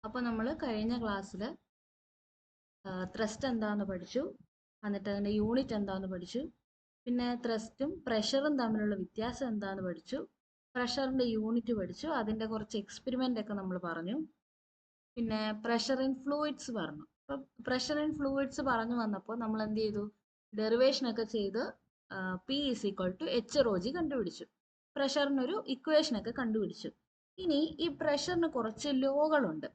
അപ്പോൾ നമ്മൾ കഴിഞ്ഞ ക്ലാസ്സിൽ ത്രസ്റ്റ് എന്താണെന്ന് പഠിച്ചു. എന്നിട്ട് അതിൻ്റെ യൂണിറ്റ് എന്താണെന്ന് പഠിച്ചു. പിന്നെ ത്രസ്റ്റും പ്രഷറും തമ്മിലുള്ള വ്യത്യാസം എന്താണെന്ന് പഠിച്ചു. പ്രഷറിൻ്റെ യൂണിറ്റ് പഠിച്ചു. അതിൻ്റെ കുറച്ച് എക്സ്പെരിമെൻ്റ് ഒക്കെ നമ്മൾ പറഞ്ഞു. പിന്നെ പ്രഷർ ഇൻ ഫ്ലൂയിഡ്സ് പറഞ്ഞു. അപ്പം പ്രഷർ ഇൻ ഫ്ലൂയിഡ്സ് പറഞ്ഞു വന്നപ്പോൾ നമ്മൾ എന്ത് ചെയ്തു? ഡെറിവേഷനൊക്കെ ചെയ്ത് P=HROG കണ്ടുപിടിച്ചു. പ്രഷറിനൊരു ഇക്വേഷനൊക്കെ കണ്ടുപിടിച്ചു. ഇനി ഈ പ്രഷറിന് കുറച്ച് ലോകളുണ്ട്.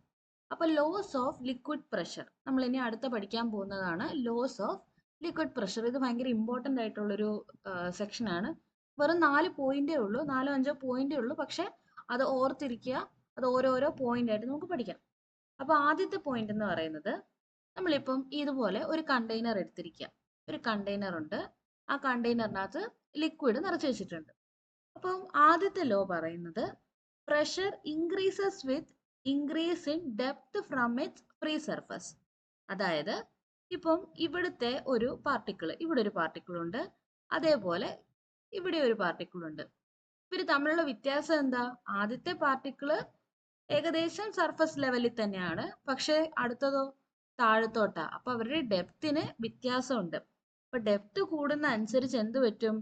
അപ്പോൾ ലോസ് ഓഫ് ലിക്വിഡ് പ്രഷർ നമ്മൾ ഇനി അടുത്ത പഠിക്കാൻ പോകുന്നതാണ്. Loss of liquid pressure. ഇത് ഭയങ്കര ഇമ്പോർട്ടൻ്റ് ആയിട്ടുള്ളൊരു സെക്ഷനാണ്. വെറും 4 പോയിന്റേ ഉള്ളൂ, 4-5 പോയിന്റേ ഉള്ളൂ. പക്ഷെ അത് ഓർത്തിരിക്കുക. അത് ഓരോരോ പോയിന്റ് ആയിട്ട് നമുക്ക് പഠിക്കാം. അപ്പോൾ ആദ്യത്തെ പോയിന്റ് എന്ന് പറയുന്നത്, നമ്മളിപ്പം ഇതുപോലെ ഒരു കണ്ടെയ്നർ എടുത്തിരിക്കുക. ഒരു കണ്ടെയ്നർ ഉണ്ട്. ആ കണ്ടെയ്നറിനകത്ത് ലിക്വിഡ് നിറച്ച് വെച്ചിട്ടുണ്ട്. അപ്പം ആദ്യത്തെ ലോ പറയുന്നത് pressure increases with increase in depth from its free surface. അതായത് ഇപ്പം ഇവിടുത്തെ ഒരു പാർട്ടിക്കിൾ, ഇവിടെ ഒരു പാർട്ടിക്കിൾ ഉണ്ട്, അതേപോലെ ഇവിടെ ഒരു പാർട്ടിക്കിൾ ഉണ്ട്. ഇവർ തമ്മിലുള്ള വ്യത്യാസം എന്താ? ആദ്യത്തെ പാർട്ടിക്കിള് ഏകദേശം സർഫസ് ലെവലിൽ തന്നെയാണ്, പക്ഷെ അടുത്തതോ താഴത്തോട്ടാ. അപ്പൊ അവരുടെ ഡെപ്തിന് വ്യത്യാസമുണ്ട്. അപ്പൊ ഡെപ്ത് കൂടുന്ന അനുസരിച്ച് എന്ത് പറ്റും?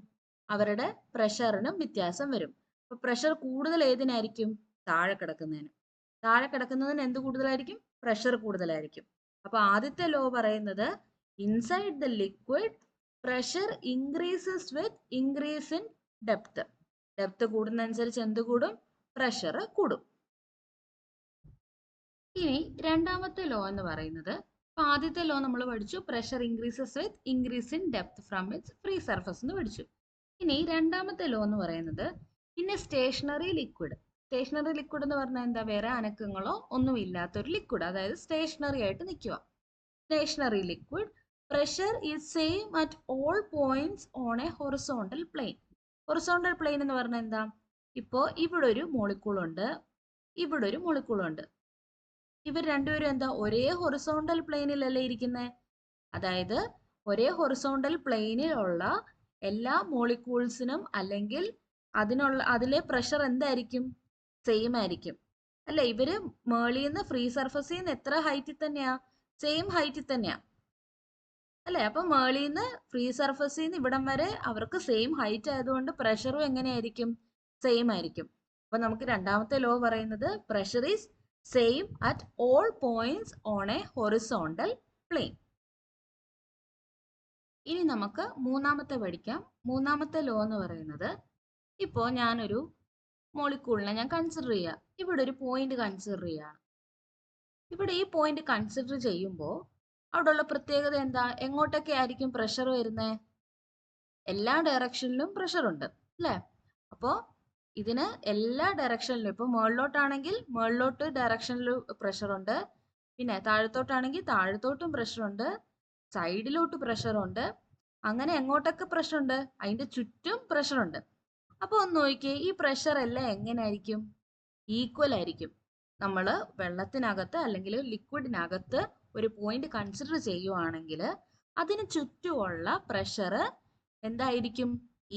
അവരുടെ പ്രഷറിനും വ്യത്യാസം വരും. അപ്പൊ പ്രഷർ കൂടുതൽ ഏതിനായിരിക്കും? താഴെ കിടക്കുന്നതിന്. താഴെ കിടക്കുന്നതിന് എന്ത് കൂടുതലായിരിക്കും? പ്രഷർ കൂടുതലായിരിക്കും. അപ്പൊ ആദ്യത്തെ ലോ പറയുന്നത് inside the liquid pressure increases with increase in depth. Depth കൂടുന്നതനുസരിച്ച് എന്ത് കൂടും? പ്രഷർ കൂടും. ഇനി രണ്ടാമത്തെ ലോ എന്ന് പറയുന്നത്, ആദ്യത്തെ ലോ നമ്മൾ പഠിച്ചു, pressure increases with increase in depth from its free surface എന്ന് പഠിച്ചു. ഇനി രണ്ടാമത്തെ ലോ എന്ന് പറയുന്നത് in a stationary liquid. Stationary liquid എന്ന് പറഞ്ഞാൽ എന്താ? വേറെ അനക്കങ്ങളോ ഒന്നും ഇല്ലാത്തൊരു ലിക്വിഡ്, അതായത് സ്റ്റേഷനറി ആയിട്ട് നിൽക്കുക. Stationary liquid pressure is same at all points on a horizontal plane. Horizontal plane എന്ന് പറഞ്ഞാൽ എന്താ? ഇപ്പോൾ ഇവിടെ ഒരു മോളിക്കൂൾ ഉണ്ട്, ഇവിടെ ഒരു മോളിക്കൂൾ ഉണ്ട്. ഇവർ രണ്ടുപേരും എന്താ? ഒരേ ഹൊറിസോണ്ടൽ പ്ലെയിനിലല്ലേ ഇരിക്കുന്നത്. അതായത് ഒരേ ഹൊറിസോണ്ടൽ പ്ലെയിനിലുള്ള എല്ലാ മോളിക്യൂൾസിനും അല്ലെങ്കിൽ അതിലെ പ്രഷർ എന്തായിരിക്കും? സെയിം ആയിരിക്കും അല്ലെ? ഇവര് മേളിൽ നിന്ന് ഫ്രീ സർഫസിൽ നിന്ന് എത്ര ഹൈറ്റിൽ തന്നെയാ? സെയിം ഹൈറ്റിൽ തന്നെയാ അല്ലെ? അപ്പൊ മേളിൽ നിന്ന് ഫ്രീ സർഫസിൽ നിന്ന് ഇവിടം വരെ അവർക്ക് സെയിം ഹൈറ്റ് ആയതുകൊണ്ട് പ്രഷറും എങ്ങനെയായിരിക്കും? സെയിം ആയിരിക്കും. അപ്പൊ നമുക്ക് രണ്ടാമത്തെ ലോ പറയുന്നത് pressure is same at all points on a horizontal plain. ഇനി നമുക്ക് മൂന്നാമത്തെ പഠിക്കാം. മൂന്നാമത്തെ ലോ എന്ന് പറയുന്നത്, ഇപ്പോൾ ഞാനൊരു മോളിക്യൂളിനെ ഞാൻ കൺസിഡർ ചെയ്യുക. ഇവിടെ ഒരു പോയിന്റ് കൺസിഡർ ചെയ്യുകയാണ്. ഇവിടെ ഈ പോയിന്റ് കൺസിഡർ ചെയ്യുമ്പോൾ അവിടെയുള്ള പ്രത്യേകത എന്താ? എങ്ങോട്ടൊക്കെ ആയിരിക്കും പ്രഷർ വരുന്നത്? എല്ലാ ഡയറക്ഷനിലും പ്രഷർ ഉണ്ട് അല്ലേ? അപ്പോൾ ഇതിന് എല്ലാ ഡയറക്ഷനിലും, ഇപ്പോൾ മുകളിലോട്ടാണെങ്കിൽ മുകളിലോട്ട് ഡയറക്ഷനിൽ പ്രഷർ ഉണ്ട്, പിന്നെ താഴത്തോട്ടാണെങ്കിൽ താഴത്തോട്ടും പ്രഷർ ഉണ്ട്, സൈഡിലോട്ട് പ്രഷർ ഉണ്ട്. അങ്ങനെ എങ്ങോട്ടൊക്കെ പ്രഷർ ഉണ്ട്? അതിന്റെ ചുറ്റും പ്രഷർ ഉണ്ട്. അപ്പോൾ ഒന്ന് നോക്കിയേ, ഈ പ്രഷർ എല്ലാം എങ്ങനെയായിരിക്കും? ഈക്വൽ ആയിരിക്കും. നമ്മൾ വെള്ളത്തിനകത്ത് അല്ലെങ്കിൽ ലിക്വിഡിനകത്ത് ഒരു പോയിന്റ് കൺസിഡർ ചെയ്യുവാണെങ്കിൽ അതിന് ചുറ്റുമുള്ള പ്രഷർ എന്തായിരിക്കും?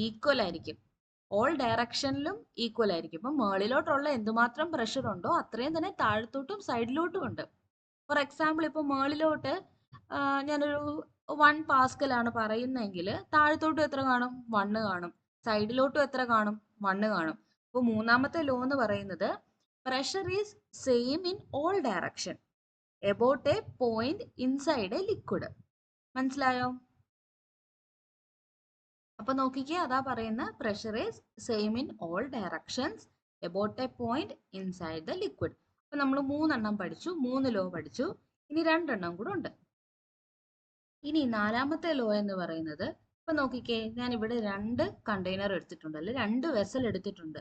ഈക്വൽ ആയിരിക്കും. ഓൾ ഡയറക്ഷനിലും ഈക്വൽ ആയിരിക്കും. ഇപ്പം മേളിലോട്ടുള്ള എന്തുമാത്രം പ്രഷർ ഉണ്ടോ അത്രയും തന്നെ താഴത്തോട്ടും സൈഡിലോട്ടും ഉണ്ട്. ഫോർ എക്സാമ്പിൾ, ഇപ്പൊ മേളിലോട്ട് ഞാനൊരു 1 പാസ്കൽ ആണ് പറയുന്നതെങ്കിൽ താഴത്തോട്ടും എത്ര കാണും? 1 കാണും. സൈഡിലോട്ടും എത്ര കാണും? 1 കാണും. അപ്പോൾ മൂന്നാമത്തെ ലോ എന്ന് പറയുന്നത് pressure is same in all direction about A point inside A liquid. മനസ്സിലായോ? അപ്പൊ നോക്കിക്കേ, അതാ പറയുന്ന pressure is same in all directions about A point inside the liquid. അപ്പൊ നമ്മൾ 3 പഠിച്ചു, 3 ലോ പഠിച്ചു. ഇനി 2 കൂടെ ഉണ്ട്. ഇനി നാലാമത്തെ ലോ എന്ന് പറയുന്നത്, ഇപ്പൊ നോക്കിക്കേ, ഞാൻ ഇവിടെ 2 കണ്ടെയ്നർ എടുത്തിട്ടുണ്ട്, അല്ലെ 2 വെസൽ എടുത്തിട്ടുണ്ട്.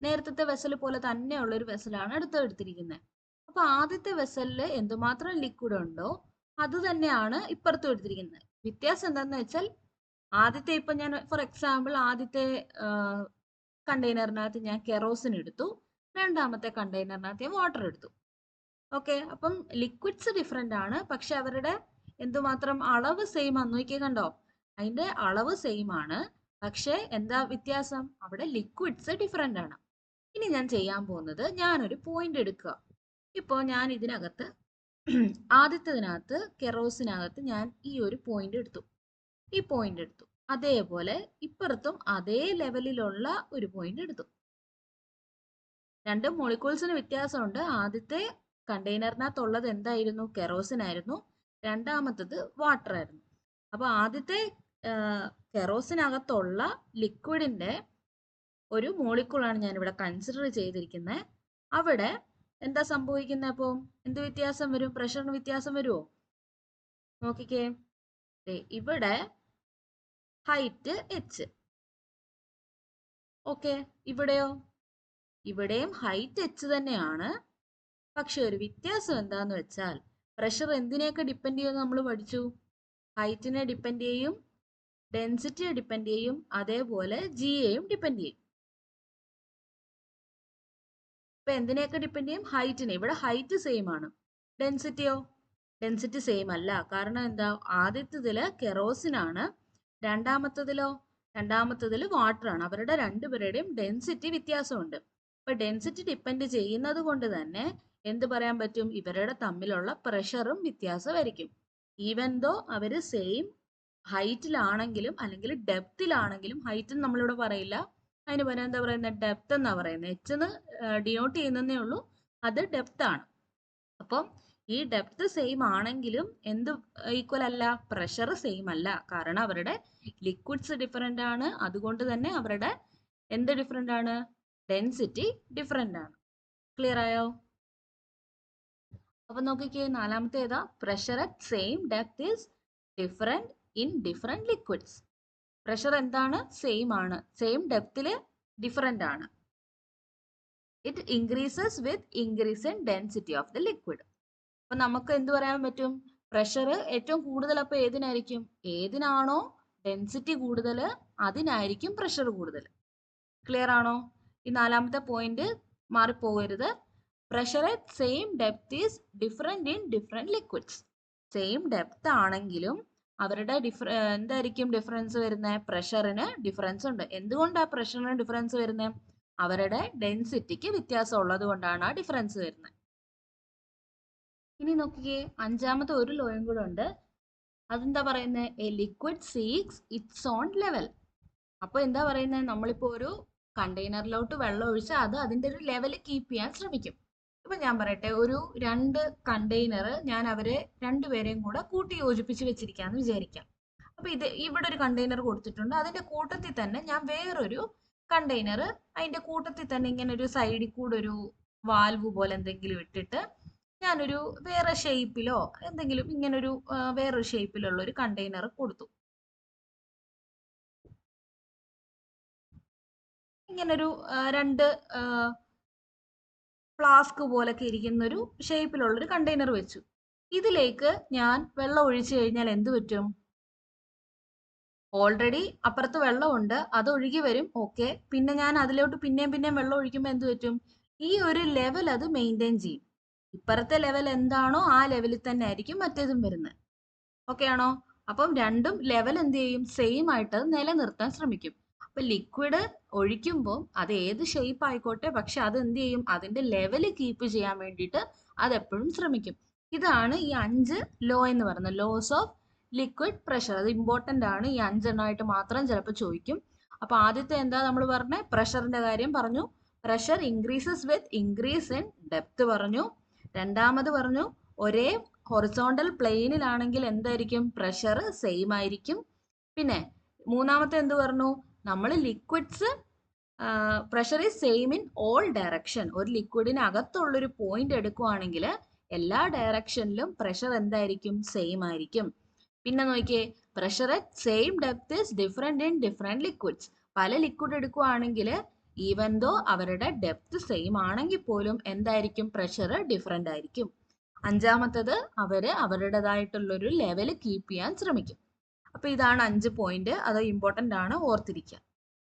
നേരത്തെ വെസൽ പോലെ തന്നെയുള്ള ഒരു വെസലാണ് എടുത്തിരിക്കുന്നത്. അപ്പൊ ആദ്യത്തെ വെസലിൽ എന്തുമാത്രം ലിക്വിഡ് ഉണ്ടോ അത് തന്നെയാണ് ഇപ്പുറത്തും എടുത്തിരിക്കുന്നത്. വ്യത്യാസം എന്താണെന്ന് വെച്ചാൽ, ആദ്യത്തെ ഇപ്പൊ ഞാൻ ഫോർ എക്സാമ്പിൾ ആദ്യത്തെ കണ്ടെയ്നറിനകത്ത് ഞാൻ കെറോസിൻ എടുത്തു, രണ്ടാമത്തെ കണ്ടെയ്നറിനകത്ത് ഞാൻ വാട്ടർ എടുത്തു. ഓക്കെ, അപ്പം ലിക്വിഡ്സ് ഡിഫറെന്റ് ആണ്, പക്ഷെ അവരുടെ എന്തുമാത്രം അളവ് സെയിം ആണ്. നോക്കിയേ, കണ്ടോ? അതിന്റെ അളവ് സെയിം ആണ്, പക്ഷെ എന്താ വ്യത്യാസം? അവിടെ ലിക്വിഡ്സ് ഡിഫറെന്റ് ആണ്. ഇനി ഞാൻ ചെയ്യാൻ പോകുന്നത്, ഞാനൊരു പോയിന്റ് എടുക്കുക. ഇപ്പോൾ ഞാൻ ഇതിനകത്ത് ആദ്യത്തേതിനകത്ത് കെറോസിനകത്ത് ഞാൻ ഈ ഒരു പോയിന്റ് എടുത്തു, ഈ പോയിന്റ് എടുത്തു. അതേപോലെ ഇപ്പുറത്തും അതേ ലെവലിലുള്ള ഒരു പോയിന്റ് എടുത്തു. രണ്ട് മോളിക്യൂൾസിന് വ്യത്യാസമുണ്ട്. ആദ്യത്തെ കണ്ടെയ്നറിനകത്തുള്ളത് എന്തായിരുന്നു? കെറോസിൻ ആയിരുന്നു. രണ്ടാമത്തത് വാട്ടർ ആയിരുന്നു. അപ്പൊ ആദ്യത്തെ കെറോസിനകത്തുള്ള ലിക്വിഡിന്റെ ഒരു മോളിക്യൂളാണ് ഞാൻ ഇവിടെ കൺസിഡർ ചെയ്തിരിക്കുന്നത്. അവിടെ എന്താ സംഭവിക്കുന്നത്? അപ്പോൾ എന്ത് വ്യത്യാസം വരും? പ്രഷറിന് വ്യത്യാസം വരുമോ? നോക്കിക്കേ, ഇവിടെ ഹൈറ്റ് h. ഓക്കെ, ഇവിടെയോ? ഇവിടെയും ഹൈറ്റ് h തന്നെയാണ്. പക്ഷെ ഒരു വ്യത്യാസം എന്താന്ന് വെച്ചാൽ പ്രഷർ എന്തിനെയൊക്കെ ഡിപ്പെൻഡ് ചെയ്യുമെന്ന് നമ്മൾ പഠിച്ചു. ഹൈറ്റിനെ ഡിപ്പെൻഡ് ചെയ്യും, ഡെൻസിറ്റിയെ ഡിപ്പെൻഡ് ചെയ്യും, അതേപോലെ ജിയെയും ഡിപ്പെൻഡ് ചെയ്യും. ഇപ്പൊ എന്തിനെയൊക്കെ ഡിപ്പെൻഡ് ചെയ്യും? ഹൈറ്റിനെ. ഇവിടെ ഹൈറ്റ് സെയിം ആണ്. ഡെൻസിറ്റിയോ? ഡെൻസിറ്റി സെയിം അല്ല. കാരണം എന്താ? ആദ്യത്തേതില് കെറോസിൻ ആണ്, രണ്ടാമത്തതില് വാട്ടർ ആണ്. അവരുടെ രണ്ടുപേരുടെയും ഡെൻസിറ്റി വ്യത്യാസമുണ്ട്. അപ്പൊ ഡെൻസിറ്റി ഡിപ്പെൻഡ് ചെയ്യുന്നത് കൊണ്ട് തന്നെ എന്ത് പറയാൻ പറ്റും? ഇവരുടെ തമ്മിലുള്ള പ്രഷറും വ്യത്യാസമായിരിക്കും. ഈവൻ ദോ അവര് സെയിം ഹൈറ്റിലാണെങ്കിലും അല്ലെങ്കിൽ ഡെപ്തിലാണെങ്കിലും, ഹൈറ്റ് നമ്മളിവിടെ പറയില്ല, അതിന് പകരം എന്താ പറയുന്നത്? ഡെപ്ത് എന്നാ പറയുന്നത്. h എന്ന് ഡിനോട്ട് ചെയ്യുന്നതേ ഉള്ളൂ, അത് ഡെപ്ത് ആണ്. അപ്പം ഈ ഡെപ്ത് സെയിം ആണെങ്കിലും എന്ത് ഈക്വൽ അല്ല? പ്രഷർ സെയിം അല്ല. കാരണം അവരുടെ ലിക്വിഡ്സ് ഡിഫറെന്റ് ആണ്. അതുകൊണ്ട് തന്നെ അവരുടെ എന്ത് ഡിഫറെന്റ് ആണ്? ഡെൻസിറ്റി ഡിഫറെന്റ് ആണ്. ക്ലിയർ ആയോ? അപ്പൊ നോക്കിക്കേ, നാലാമത്തെ ഏതാ? Pressure at same depth is different in different liquids. Pressure എന്താണ്? സെയിം ആണ്, സെയിം ഡെപ്തില് ഡിഫറെന്റ് ആണ്. It increases with increase in density of the liquid. അപ്പൊ നമുക്ക് എന്ത് പറയാൻ പറ്റും? പ്രഷർ ഏറ്റവും കൂടുതൽ അപ്പൊ ഏതിനായിരിക്കും? ഏതിനാണോ ഡെൻസിറ്റി കൂടുതൽ അതിനായിരിക്കും പ്രഷർ കൂടുതൽ. ക്ലിയർ ആണോ? ഈ നാലാമത്തെ പോയിന്റ് മാറിപ്പോകരുത്. Pressure at same depth is different in different liquids. Same depth ആണെങ്കിലും അവരുടെ എന്തായിരിക്കും ഡിഫറൻസ് വരുന്നത്? പ്രഷറിന് ഡിഫറൻസ് ഉണ്ട്. എന്തുകൊണ്ടാണ് പ്രഷറിന് ഡിഫറൻസ് വരുന്നത്? അവരുടെ ഡെൻസിറ്റിക്ക് വ്യത്യാസം ഉള്ളത് കൊണ്ടാണ് ആ ഡിഫറൻസ് വരുന്നത്. ഇനി നോക്കിക്കേ, അഞ്ചാമത്തെ ഒരു ലോയും കൂടെ ഉണ്ട്. അതെന്താ പറയുന്നത്? A liquid seeks it's on level. അപ്പൊ എന്താ പറയുന്നത്? നമ്മളിപ്പോ ഒരു കണ്ടെയ്നറിലോട്ട് വെള്ളം ഒഴിച്ചാൽ അത് അതിന്റെ ഒരു ലെവൽ കീപ്പ് ചെയ്യാൻ ശ്രമിക്കും. ഇപ്പൊ ഞാൻ പറയട്ടെ, ഒരു 2 കണ്ടെയ്നർ ഞാൻ അവരെ രണ്ടുപേരെയും കൂടെ കൂട്ടി യോജിപ്പിച്ച് വെച്ചിരിക്കാന്ന് വിചാരിക്കാം. അപ്പൊ ഇവിടെ ഒരു കണ്ടെയ്നർ കൊടുത്തിട്ടുണ്ട്. അതിന്റെ കൂട്ടത്തിൽ തന്നെ ഞാൻ വേറൊരു കണ്ടെയ്നർ അതിന്റെ കൂട്ടത്തിൽ തന്നെ ഇങ്ങനെ ഒരു സൈഡിൽ കൂടെ ഒരു വാൽവ് പോലെ എന്തെങ്കിലും ഇട്ടിട്ട് ഞാനൊരു വേറെ ഷേപ്പിലോ എന്തെങ്കിലും ഇങ്ങനൊരു വേറൊരു ഷേപ്പിലുള്ള ഒരു കണ്ടെയ്നർ കൊടുത്തു. ഇങ്ങനൊരു 2 ഫ്ലാസ്ക് പോലൊക്കെ ഇരിക്കുന്ന ഒരു ഷേപ്പിലുള്ള ഒരു കണ്ടെയ്നർ വെച്ചു. ഇതിലേക്ക് ഞാൻ വെള്ളം ഒഴിച്ചു കഴിഞ്ഞാൽ എന്ത് പറ്റും? ഓൾറെഡി അപ്പുറത്ത് വെള്ളമുണ്ട്, അത് ഒഴുകി വരും. ഓക്കെ, പിന്നെ ഞാൻ അതിലോട്ട് പിന്നെയും വെള്ളം ഒഴിക്കുമ്പോൾ എന്ത് പറ്റും? ഈ ഒരു ലെവൽ അത് മെയിൻറ്റെയിൻ ചെയ്യും. ഇപ്പുറത്തെ ലെവൽ എന്താണോ ആ ലെവലിൽ തന്നെ ആയിരിക്കും മറ്റേതും വരുന്നത്. ഓക്കെ ആണോ? അപ്പം രണ്ടും ലെവൽ എന്ത് ചെയ്യും? സെയിം ആയിട്ട് നിലനിർത്താൻ ശ്രമിക്കും. അപ്പൊ ലിക്വിഡ് ഒഴിക്കുമ്പോൾ അത് ഏത് ഷേപ്പ് ആയിക്കോട്ടെ, പക്ഷെ അത് എന്ത് ചെയ്യും? അതിന്റെ ലെവൽ കീപ്പ് ചെയ്യാൻ വേണ്ടിയിട്ട് അത് എപ്പോഴും ശ്രമിക്കും. ഇതാണ് ഈ 5 ലോ എന്ന് പറയുന്നത്, ലോസ് ഓഫ് ലിക്വിഡ് പ്രഷർ. അത് ഇമ്പോർട്ടന്റ് ആണ്. ഈ 5 എണ്ണമായിട്ട് മാത്രം ചിലപ്പോൾ ചോദിക്കും. അപ്പൊ ആദ്യത്തെ എന്താ നമ്മൾ പറഞ്ഞത്? പ്രഷറിന്റെ കാര്യം പറഞ്ഞു. Pressure increases with increase in depth പറഞ്ഞു. രണ്ടാമത് പറഞ്ഞു, ഒരേ ഹൊറിസോണ്ടൽ പ്ലെയിനിലാണെങ്കിൽ എന്തായിരിക്കും? പ്രഷർ സെയിം ആയിരിക്കും. പിന്നെ മൂന്നാമത്തെ എന്ത് പറഞ്ഞു? നമ്മൾ liquids pressure is same in all direction. ഒരു ലിക്വിഡിന് അകത്തുള്ളൊരു പോയിന്റ് എടുക്കുവാണെങ്കിൽ എല്ലാ ഡയറക്ഷനിലും പ്രഷർ എന്തായിരിക്കും? സെയിം ആയിരിക്കും. പിന്നെ നോക്കിയേ, pressure at same depth is different in different liquids. പല ലിക്വിഡ് എടുക്കുവാണെങ്കിൽ ഈവൻ ദോ അവരുടെ ഡെപ്ത് സെയിം ആണെങ്കിൽ പോലും എന്തായിരിക്കും? പ്രഷർ ഡിഫറെന്റ് ആയിരിക്കും. അഞ്ചാമത്തത്, അവരുടേതായിട്ടുള്ളൊരു ലെവൽ കീപ്പ് ചെയ്യാൻ ശ്രമിക്കും. അപ്പൊ ഇതാണ് 5 പോയിന്റ്. അത് ഇമ്പോർട്ടന്റ് ആണ്, ഓർത്തിരിക്കുക.